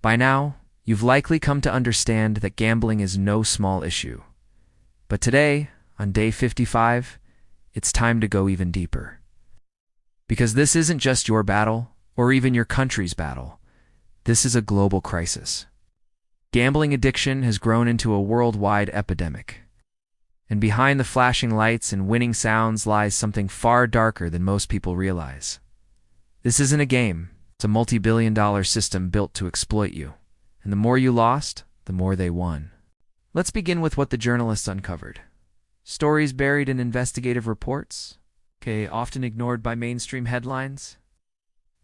By now, you've likely come to understand that gambling is no small issue. But today, on day 55, it's time to go even deeper. Because this isn't just your battle, or even your country's battle. This is a global crisis. Gambling addiction has grown into a worldwide epidemic. And behind the flashing lights and winning sounds lies something far darker than most people realize. This isn't a game. It's a multi-billion-dollar system built to exploit you. And the more you lost, the more they won. Let's begin with what the journalists uncovered. Stories buried in investigative reports, often ignored by mainstream headlines.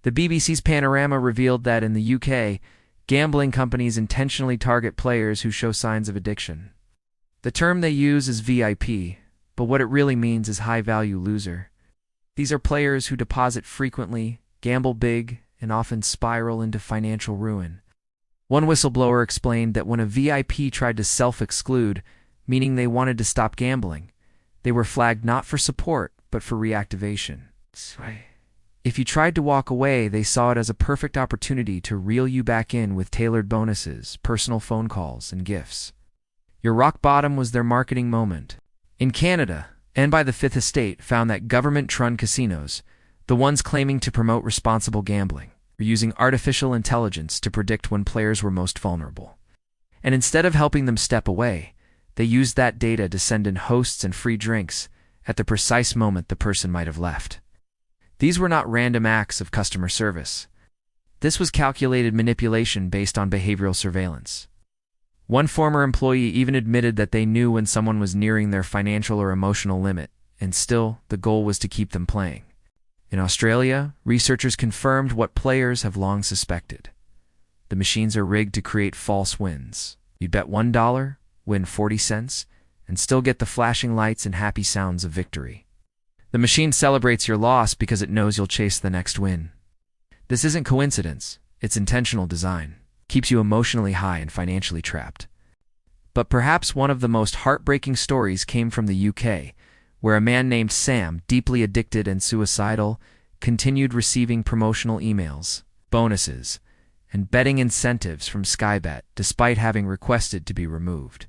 The BBC's Panorama revealed that in the UK, gambling companies intentionally target players who show signs of addiction. The term they use is VIP, but what it really means is high-value loser. These are players who deposit frequently, gamble big, and often spiral into financial ruin. One whistleblower explained that when a VIP tried to self-exclude, meaning they wanted to stop gambling, they were flagged not for support, but for reactivation. If you tried to walk away, they saw it as a perfect opportunity to reel you back in with tailored bonuses, personal phone calls, and gifts. Your rock bottom was their marketing moment. In Canada, and by the Fifth Estate, found that government-run casinos, the ones claiming to promote responsible gambling, were using artificial intelligence to predict when players were most vulnerable. And instead of helping them step away, they used that data to send in hosts and free drinks at the precise moment the person might have left. These were not random acts of customer service. This was calculated manipulation based on behavioral surveillance. One former employee even admitted that they knew when someone was nearing their financial or emotional limit, and still, the goal was to keep them playing. In Australia, researchers confirmed what players have long suspected. The machines are rigged to create false wins. You'd bet $1, win 40 cents, and still get the flashing lights and happy sounds of victory. The machine celebrates your loss because it knows you'll chase the next win. This isn't coincidence, it's intentional design. Keeps you emotionally high and financially trapped. But perhaps one of the most heartbreaking stories came from the UK, where a man named Sam, deeply addicted and suicidal, continued receiving promotional emails, bonuses, and betting incentives from Sky Bet despite having requested to be removed.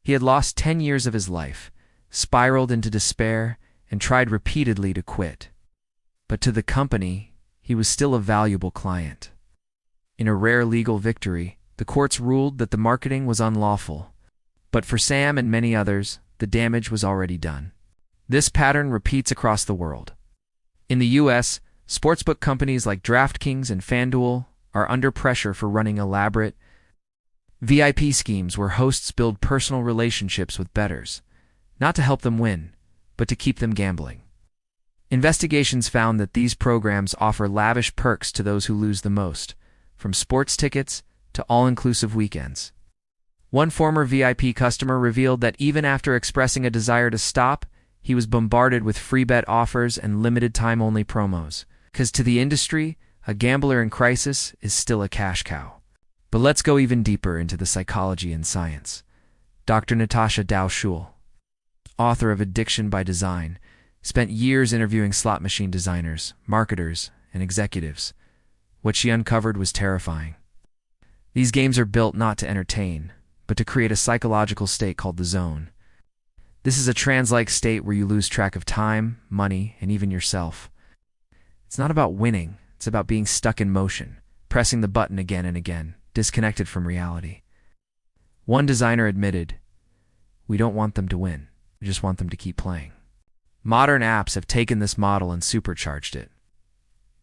He had lost 10 years of his life, spiraled into despair, and tried repeatedly to quit. But to the company, he was still a valuable client. In a rare legal victory, the courts ruled that the marketing was unlawful. But for Sam and many others, the damage was already done. This pattern repeats across the world. In the US, sportsbook companies like DraftKings and FanDuel are under pressure for running elaborate VIP schemes where hosts build personal relationships with bettors, not to help them win, but to keep them gambling. Investigations found that these programs offer lavish perks to those who lose the most, from sports tickets to all-inclusive weekends. One former VIP customer revealed that even after expressing a desire to stop, he was bombarded with free bet offers and limited-time-only promos. Because to the industry, a gambler in crisis is still a cash cow. But let's go even deeper into the psychology and science. Dr. Natasha Dow-Schul, author of Addiction by Design, spent years interviewing slot machine designers, marketers, and executives. What she uncovered was terrifying. These games are built not to entertain, but to create a psychological state called the zone. This is a trance-like state where you lose track of time, money, and even yourself. It's not about winning, it's about being stuck in motion, pressing the button again and again, disconnected from reality. One designer admitted, "We don't want them to win, we just want them to keep playing." Modern apps have taken this model and supercharged it.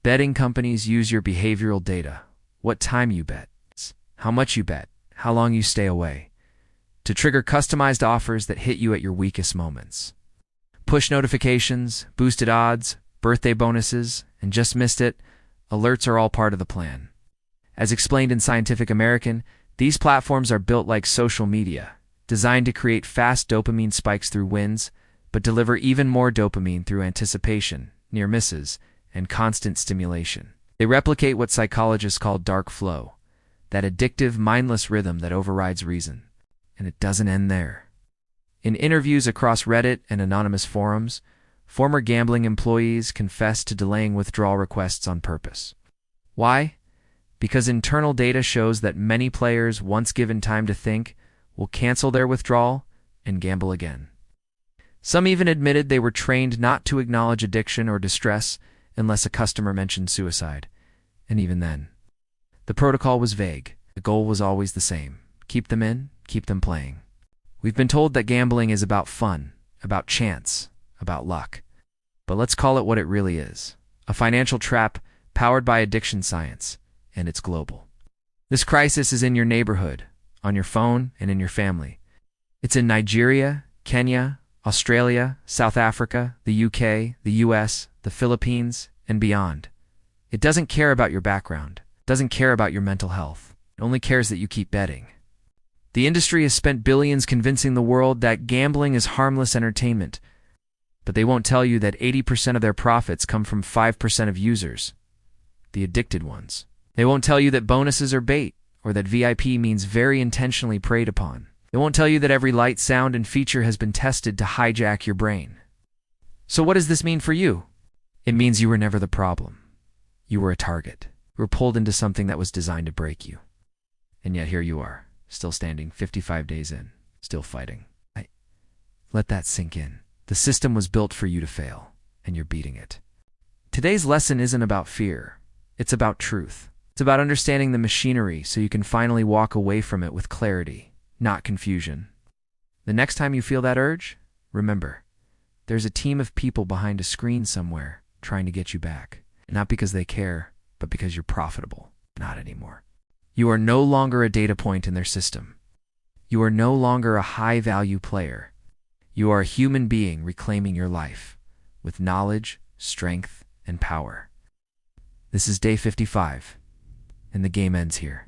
Betting companies use your behavioral data, what time you bet, how much you bet, how long you stay away, to trigger customized offers that hit you at your weakest moments. Push notifications, boosted odds, birthday bonuses, and just missed it, alerts are all part of the plan. As explained in Scientific American, these platforms are built like social media, designed to create fast dopamine spikes through wins, but deliver even more dopamine through anticipation, near misses, and constant stimulation. They replicate what psychologists call dark flow, that addictive, mindless rhythm that overrides reason. And it doesn't end there. In interviews across Reddit and anonymous forums, former gambling employees confessed to delaying withdrawal requests on purpose. Why? because internal data shows that many players, once given time to think, will cancel their withdrawal and gamble again. Some even admitted they were trained not to acknowledge addiction or distress unless a customer mentioned suicide. And even then, the protocol was vague. The goal was always the same: keep them in, keep them playing. We've been told that gambling is about fun, about chance, about luck. But let's call it what it really is: a financial trap powered by addiction science, and it's global. This crisis is in your neighborhood, on your phone, and in your family. It's in Nigeria, Kenya, Australia, South Africa, the UK, the US, the Philippines, and beyond. It doesn't care about your background, doesn't care about your mental health. It only cares that you keep betting. The industry has spent billions convincing the world that gambling is harmless entertainment, but they won't tell you that 80% of their profits come from 5% of users, the addicted ones. They won't tell you that bonuses are bait, or that VIP means very intentionally preyed upon. They won't tell you that every light, sound, and feature has been tested to hijack your brain. So what does this mean for you? It means you were never the problem. You were a target. You were pulled into something that was designed to break you. And yet here you are, still standing 55 days in, still fighting. Let that sink in. The system was built for you to fail, and you're beating it. Today's lesson isn't about fear. It's about truth. It's about understanding the machinery so you can finally walk away from it with clarity, not confusion. The next time you feel that urge, remember, there's a team of people behind a screen somewhere trying to get you back. Not because they care, but because you're profitable. Not anymore. You are no longer a data point in their system. You are no longer a high-value player. You are a human being reclaiming your life with knowledge, strength, and power. This is day 55, and the game ends here.